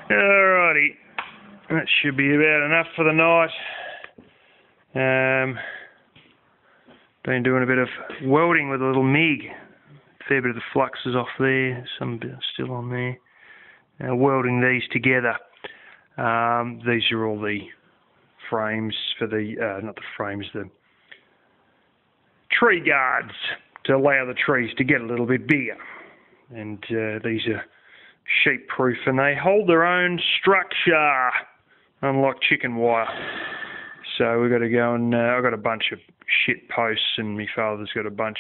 Alrighty, that should be about enough for the night. Been doing a bit of welding with a little MIG. Fair bit of the flux is off there, some bit still on there. Welding these together. These are all the frames for the, not the frames, the tree guards to allow the trees to get a little bit bigger. And these are sheep proof and they hold their own structure, unlike chicken wire. So we've got to go and I've got a bunch of shit posts and my father's got a bunch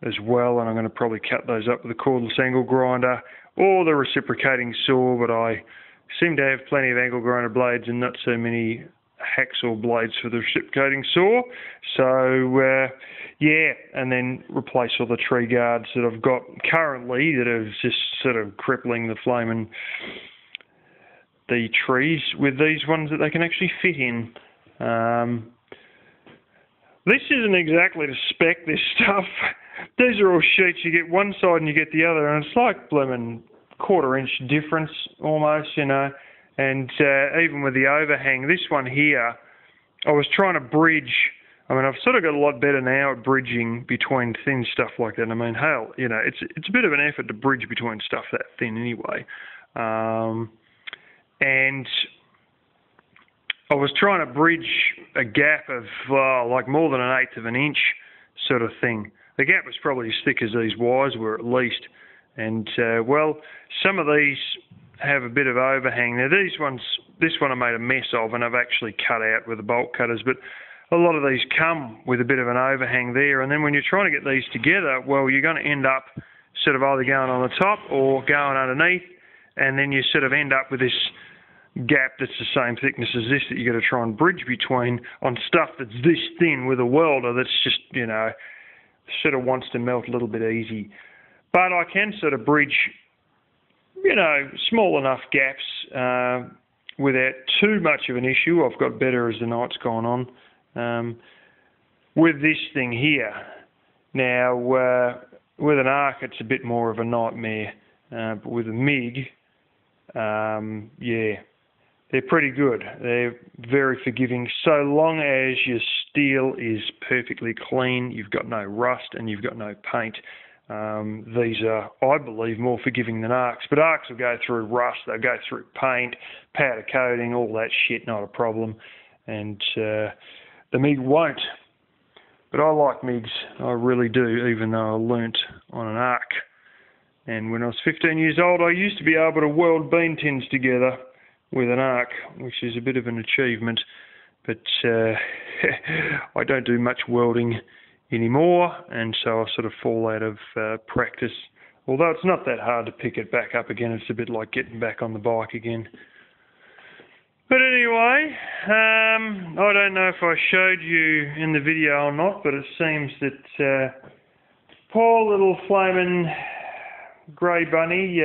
as well, and I'm going to probably cut those up with a cordless angle grinder or the reciprocating saw, but I seem to have plenty of angle grinder blades and not so many hacksaw blades for the reciprocating saw. So yeah, and then replace all the tree guards that I've got currently that are just sort of crippling the flame and the trees with these ones that they can actually fit in. This isn't exactly to spec, this stuff. These are all sheets, you get one side and you get the other, and it's like blooming quarter-inch difference almost, you know. And even with the overhang, this one here, I was trying to bridge. I mean, I've sort of got a lot better now at bridging between thin stuff like that. I mean, hell, you know, it's a bit of an effort to bridge between stuff that thin anyway. And I was trying to bridge a gap of like more than 1/8 of an inch sort of thing. The gap was probably as thick as these wires were at least. And well, some of these have a bit of overhang. Now these ones, this one I made a mess of and I've actually cut out with the bolt cutters, but a lot of these come with a bit of an overhang there, and then when you're trying to get these together, well, you're going to end up sort of either going on the top or going underneath, and then you sort of end up with this gap that's the same thickness as this that you've got to try and bridge between on stuff that's this thin with a welder that's just, you know, sort of wants to melt a little bit easy. But I can sort of bridge, you know, small enough gaps without too much of an issue. I've got better as the night's gone on with this thing here. Now, with an arc, it's a bit more of a nightmare, but with a MIG, yeah, they're pretty good. They're very forgiving, so long as your steel is perfectly clean, you've got no rust and you've got no paint. These are, I believe, more forgiving than arcs, but arcs will go through rust, they'll go through paint, powder coating, all that shit, not a problem, and the MIG won't. But I like MIGs, I really do, even though I learnt on an arc. And when I was 15 years old, I used to be able to weld bean tins together with an arc, which is a bit of an achievement, but I don't do much welding anymore, and so I sort of fall out of practice. Although it's not that hard to pick it back up again, it's a bit like getting back on the bike again. But anyway, I don't know if I showed you in the video or not, but it seems that poor little flaming grey bunny,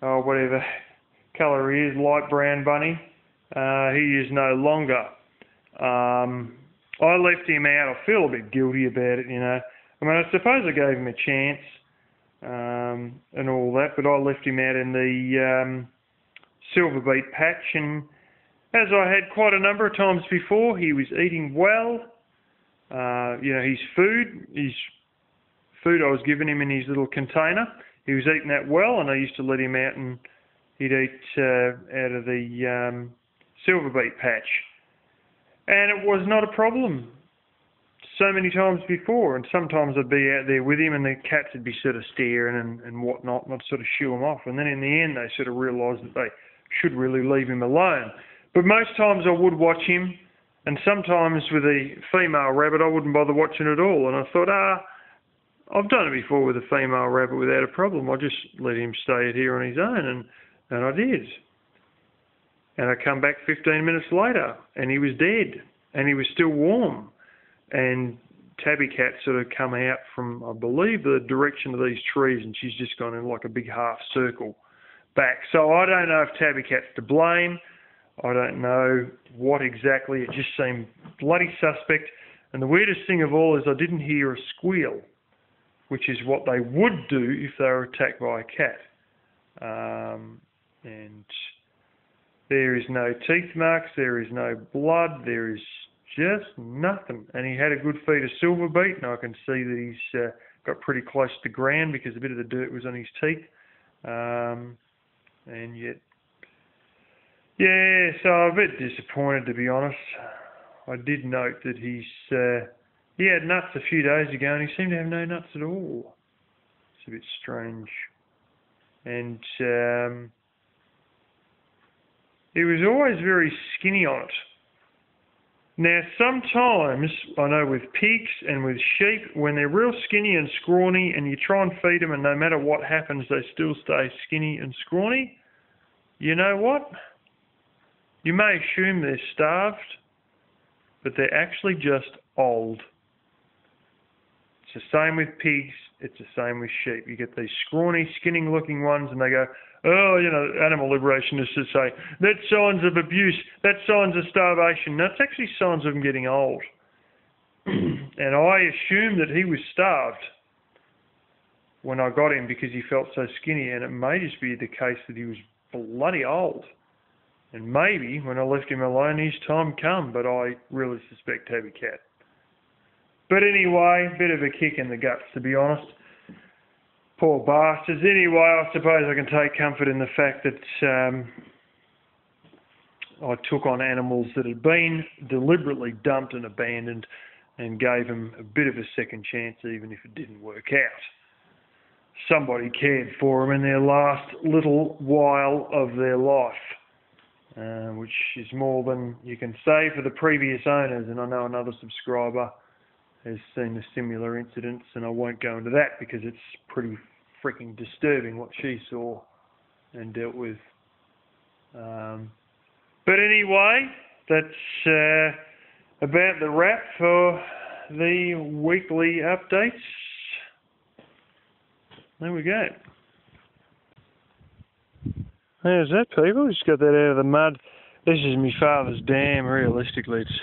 or whatever colour he is, light brown bunny, he is no longer. I left him out. I feel a bit guilty about it, you know. I mean, I suppose I gave him a chance and all that, but I left him out in the silver beet patch, and as I had quite a number of times before, he was eating well. You know, his food I was giving him in his little container, he was eating that well, and I used to let him out and he'd eat out of the silver beet patch. And it was not a problem so many times before, and sometimes I'd be out there with him and the cats would be sort of staring and whatnot, and I'd sort of shoo them off, and then in the end they sort of realised that they should really leave him alone. But most times I would watch him, and sometimes with a female rabbit I wouldn't bother watching at all, and I thought, I've done it before with a female rabbit without a problem. I'll just let him stay here on his own, and I did. And I come back 15 minutes later, and he was dead, and he was still warm. And Tabby Cat sort of come out from, I believe, the direction of these trees, and she's just gone in like a big half circle back. So I don't know if Tabby Cat's to blame. I don't know what exactly. It just seemed bloody suspect. And the weirdest thing of all is I didn't hear a squeal, which is what they would do if they were attacked by a cat. And there is no teeth marks, there is no blood, there is just nothing. And he had a good feed of silver beet, and I can see that he's got pretty close to the ground because a bit of the dirt was on his teeth. And yet, yeah, so I'm a bit disappointed, to be honest. I did note that he had nuts a few days ago, and he seemed to have no nuts at all. It's a bit strange. And he was always very skinny on it. Now, sometimes, I know with pigs and with sheep, when they're real skinny and scrawny and you try and feed them and no matter what happens, they still stay skinny and scrawny, you know what? You may assume they're starved, but they're actually just old. It's the same with pigs, it's the same with sheep. You get these scrawny, skinning-looking ones and they go, oh, you know, animal liberationists would say, that's signs of abuse, that's signs of starvation. No, it's actually signs of them getting old. And I assumed that he was starved when I got him because he felt so skinny, and it may just be the case that he was bloody old. And maybe when I left him alone, his time come, but I really suspect Tabby Cat. But anyway, a bit of a kick in the guts, to be honest. Poor bastards. Anyway, I suppose I can take comfort in the fact that I took on animals that had been deliberately dumped and abandoned and gave them a bit of a second chance, even if it didn't work out. Somebody cared for them in their last little while of their life, which is more than you can say for the previous owners. And I know another subscriber has seen a similar incident, and I won't go into that because it's pretty freaking disturbing what she saw and dealt with. But anyway, that's about the wrap for the weekly updates. There we go. There's that, people. Just got that out of the mud. This is my father's dam. Realistically, it's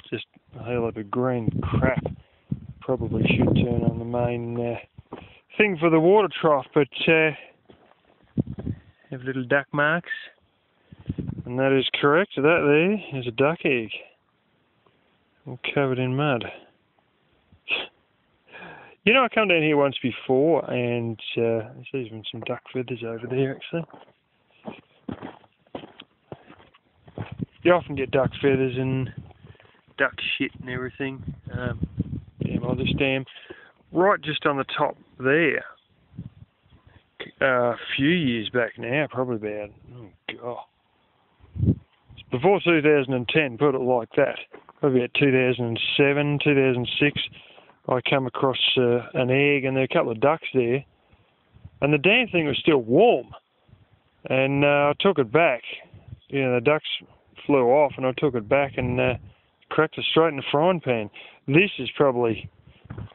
just a hell of a green crap. Probably should turn on the main thing for the water trough, but have little duck marks. And that is correct. That there is a duck egg. All covered in mud. You know, I come down here once before, and there's even some duck feathers over there, actually. You often get duck feathers and duck shit and everything. Well, this dam, right just on the top there, a few years back now, probably about, oh God, before 2010, put it like that, probably about 2007, 2006, I come across an egg, and there were a couple of ducks there, and the damn thing was still warm, and I took it back. You know, the ducks flew off, and I took it back and cracked it straight in the frying pan. This is probably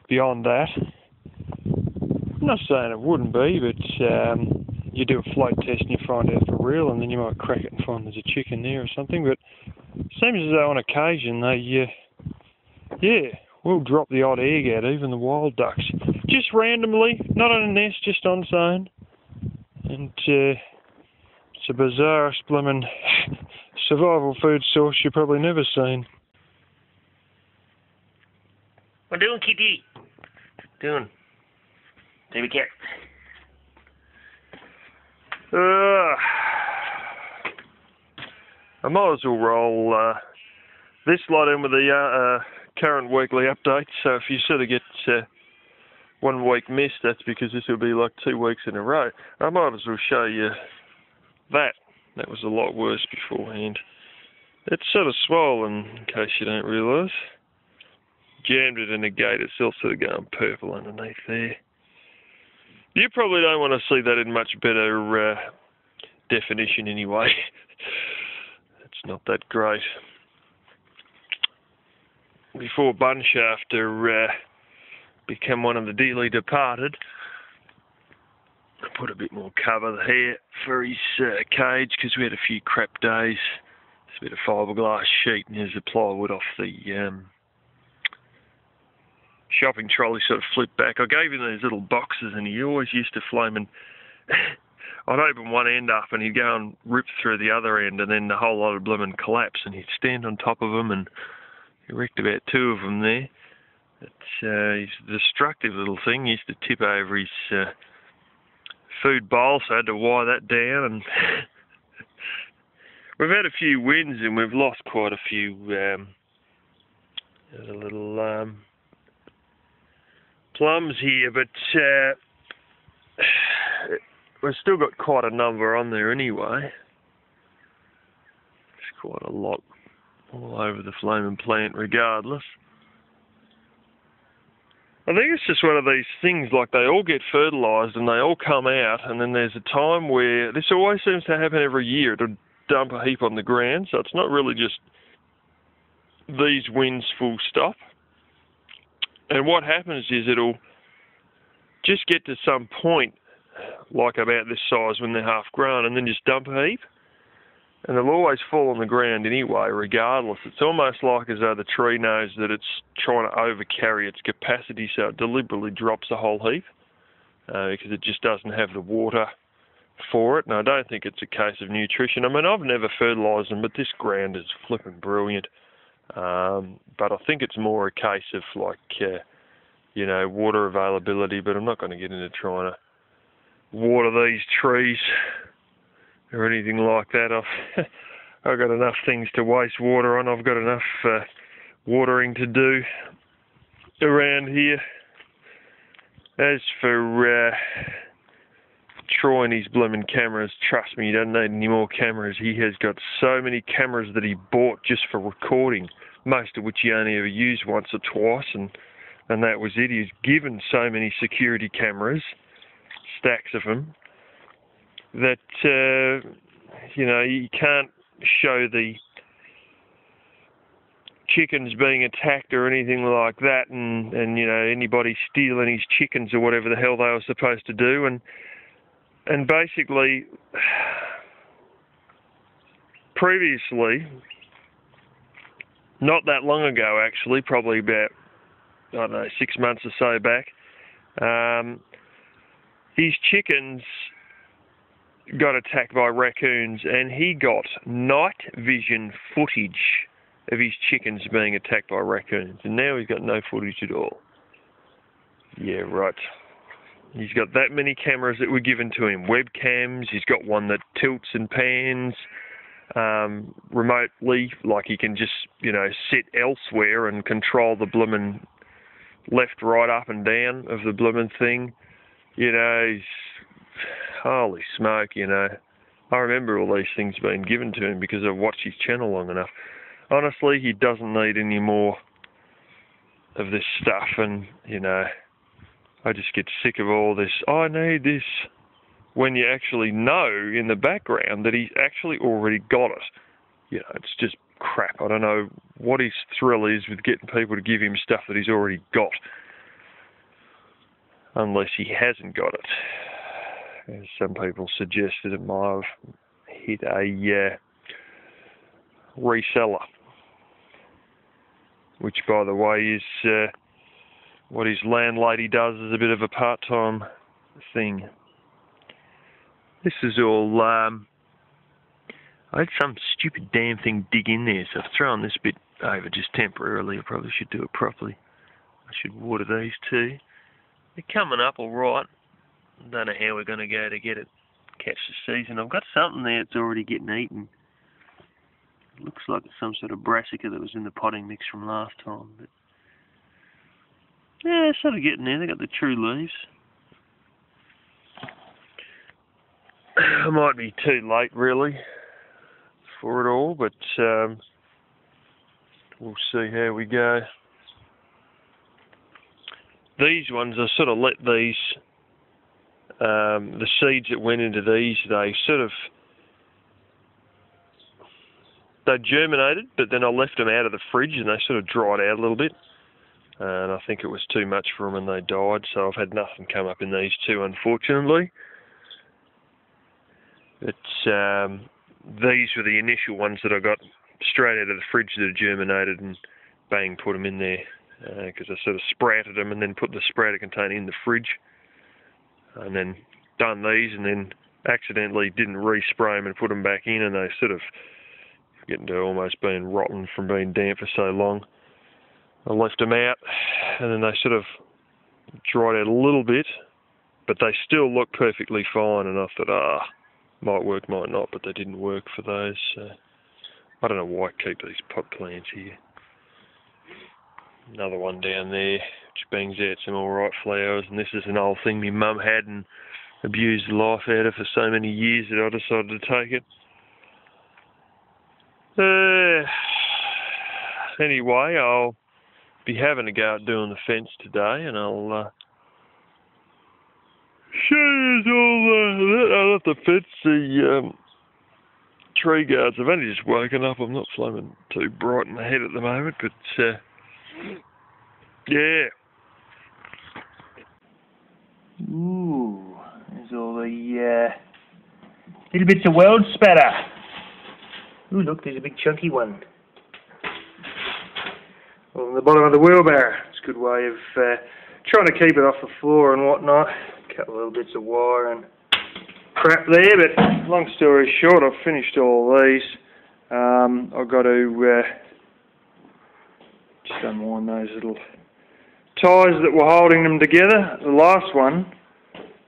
beyond that. I'm not saying it wouldn't be, but you do a float test and you find out for real, and then you might crack it and find there's a chicken there or something. But it seems as though on occasion they, will drop the odd egg out, even the wild ducks. Just randomly, not on a nest, just on its own. And it's a bizarre, blimmin' survival food source you've probably never seen. What doing, Kitty? Doing? Tabby Cat. I might as well roll this lot in with the current weekly update. So if you sort of get 1 week missed, that's because this will be like 2 weeks in a row. I might as well show you that. That was a lot worse beforehand. It's sort of swollen, in case you don't realise. Jammed it in a gate, it's still sort of going purple underneath there. You probably don't want to see that in much better definition anyway. It's not that great. Before Bunshafter became one of the dearly departed, I put a bit more cover here for his cage because we had a few crap days. It's a bit of fiberglass sheet and here's the plywood off the shopping trolley sort of flipped back. I gave him these little boxes and he always used to flame and I'd open one end up and he'd go and rip through the other end, and then the whole lot of blooming collapse, and he'd stand on top of them, and he wrecked about 2 of them there. He's a destructive little thing. He used to tip over his food bowl, so I had to wire that down. And we've had a few wins, and we've lost quite a few. There's a little plums here, but we've still got quite a number on there anyway. It's quite a lot all over the flaming plant regardless. I think it's just one of these things, like they all get fertilised and they all come out, and then there's a time where, this always seems to happen every year, it'll dump a heap on the ground, so it's not really just these winds full stop. And what happens is it'll just get to some point, like about this size when they're half grown, and then just dump a heap. And they'll always fall on the ground anyway, regardless. It's almost like as though the tree knows that it's trying to overcarry its capacity, so it deliberately drops a whole heap because it just doesn't have the water for it. And I don't think it's a case of nutrition. I mean, I've never fertilised them, but this ground is flipping brilliant. But I think it's more a case of like, water availability. But I'm not going to get into trying to water these trees or anything like that. I've got enough things to waste water on. I've got enough watering to do around here. As for Troy and his blooming cameras, trust me, he doesn't need any more cameras. He has got so many cameras that he bought just for recording, most of which he only ever used once or twice, and that was it. He's given so many security cameras, stacks of them, that, you can't show the chickens being attacked or anything like that, and anybody stealing his chickens or whatever the hell they were supposed to do. And basically, previously, not that long ago actually, probably about, 6 months or so back, his chickens got attacked by raccoons, and he got night vision footage of his chickens being attacked by raccoons, and now he's got no footage at all. Yeah, right. He's got that many cameras that were given to him, webcams. He's got one that tilts and pans remotely, like he can just, sit elsewhere and control the bloomin' left, right, up and down of the bloomin' thing. He's... Holy smoke, I remember all these things being given to him because I've watched his channel long enough. Honestly, he doesn't need any more of this stuff, and, I just get sick of all this, I need this, when you actually know in the background that he's actually already got it. It's just crap. I don't know what his thrill is with getting people to give him stuff that he's already got, unless he hasn't got it. As some people suggested, it might have hit a reseller, which, by the way, is what his landlady does as a bit of a part-time thing. This is all... I had some stupid damn thing dig in there, so I've thrown this bit over just temporarily. I probably should do it properly. I should water these too. They're coming up all right. Don't know how we're going to go to get it, catch the season. I've got something there that's already getting eaten. It looks like it's some sort of brassica that was in the potting mix from last time. But yeah, it's sort of getting there. They got the true leaves. I might be too late, really, for it all, but we'll see how we go. These ones, I sort of let these... the seeds that went into these, they germinated, but then I left them out of the fridge and they sort of dried out a little bit. And I think it was too much for them and they died, so I've had nothing come up in these two, unfortunately. But these were the initial ones that I got straight out of the fridge that had germinated, and bang, put them in there, because I sort of sprouted them and then put the sprouter container in the fridge. And then done these and then accidentally didn't respray them and put them back in, and they sort of getting to almost being rotten from being damp for so long. I left them out, and then they sort of dried out a little bit, but they still look perfectly fine, and I thought, might work, might not, but they didn't work for those. I don't know why I keep these pot plants here. Another one down there, which bangs out some alright flowers, and this is an old thing my mum had and abused the life out of for so many years that I decided to take it. Anyway, I'll be having a go at doing the fence today, and I'll show you all that. I'll have to fence the tree guards. I've only just woken up. I'm not flaming too bright in the head at the moment, but yeah. Ooh, there's all the little bits of world spatter. Ooh, look, there's a big chunky one. On the bottom of the wheelbarrow. It's a good way of trying to keep it off the floor and whatnot. A couple of little bits of wire and crap there, but long story short, I've finished all these. I've got to just unwind those little ties that were holding them together. The last one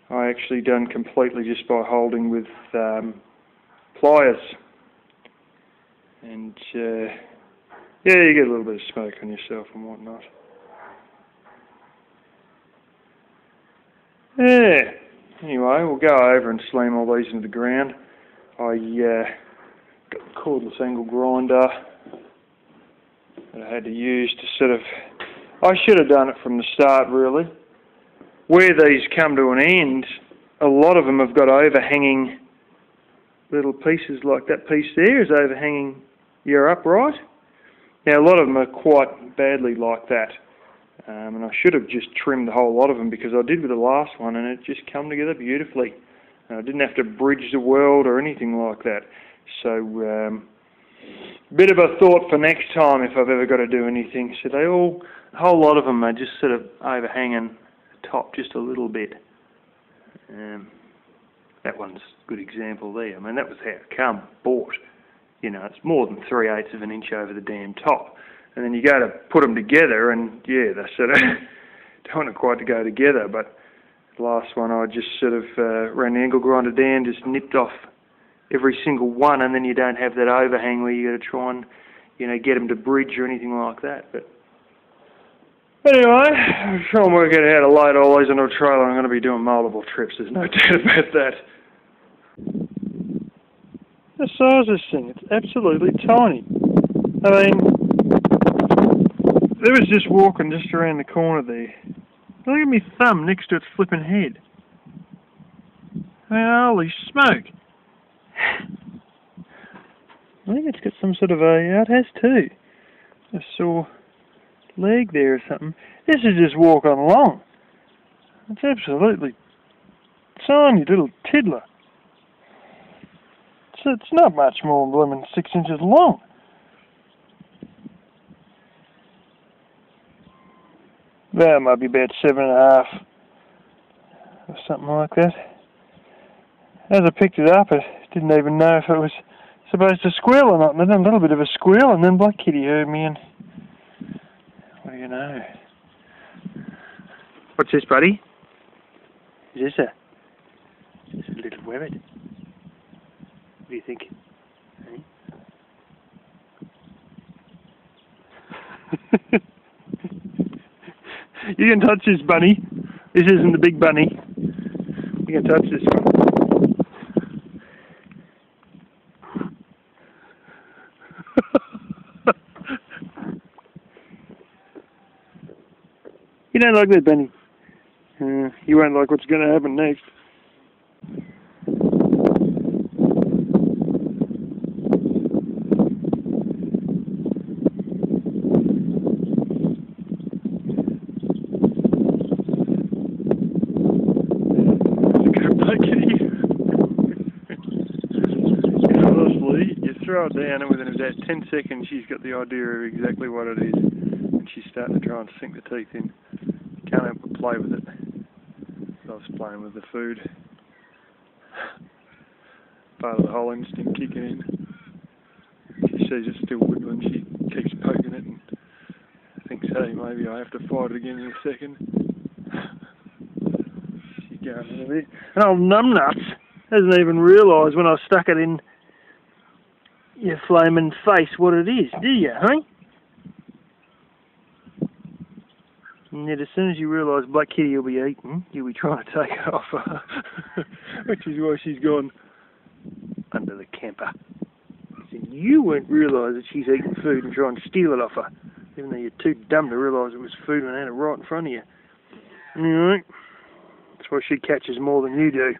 I actually done completely just by holding with pliers. And yeah, you get a little bit of smoke on yourself and whatnot. Yeah. Anyway, we'll go over and slam all these into the ground. I got the cordless angle grinder that I had to use to sort of... I should have done it from the start, really. Where these come to an end, a lot of them have got overhanging little pieces, like that piece there is overhanging your upright. Now, a lot of them are quite badly like that. And I should have just trimmed the whole lot of them, because I did with the last one and it just come together beautifully. I didn't have to bridge the weld or anything like that. So, bit of a thought for next time if I've ever got to do anything. So a whole lot of them are just sort of overhanging the top just a little bit. That one's a good example there. I mean, that was how it come, bought. You know, it's more than 3/8 of an inch over the damn top. And then you go to put them together, and yeah, they sort of don't want it quite to go together. But the last one, I just sort of ran the angle grinder down, just nipped off every single one, and then you don't have that overhang where you got to try and, you know, get them to bridge or anything like that. But anyway, I'll try and work out how to load all these into a trailer. I'm going to be doing multiple trips. There's no doubt about that. The size of this thing, it's absolutely tiny. I mean, there was just walking just around the corner there. Look at my thumb next to its flipping head. I mean, holy smoke. I think it's got some sort of it has too. A sore leg there or something. This is just walking along. It's absolutely tiny little tiddler. It's not much more than 6 inches long. That might be about 7.5 or something like that. As I picked it up, I didn't even know if it was supposed to squeal or not. And then a little bit of a squeal, and then Black Kitty heard me, and what do you know? What's this, buddy? Is this a little rabbit? What do you think? Hey? You can touch this bunny. This isn't the big bunny. You can touch this one. You don't like that bunny. You won't like what's going to happen next. Throw it down, and within about 10 seconds she's got the idea of exactly what it is, and she's starting to try and sink the teeth in. You can't help but play with it. So I was playing with the food. part of the whole instinct kicking in. She sees it's still woodland, she keeps poking it and thinks, hey, maybe I have to fight it again in a second. She's going in a bit. And old numbnuts hasn't even realised when I stuck it in your flaming face what it is, do you, hey? And yet as soon as you realise Black Kitty will be eaten, you'll be trying to take it off her. Which is why she's gone under the camper. So you won't realise that she's eating food and try and steal it off her, even though you're too dumb to realise it was food and had it right in front of you. Alright? That's why she catches more than you do.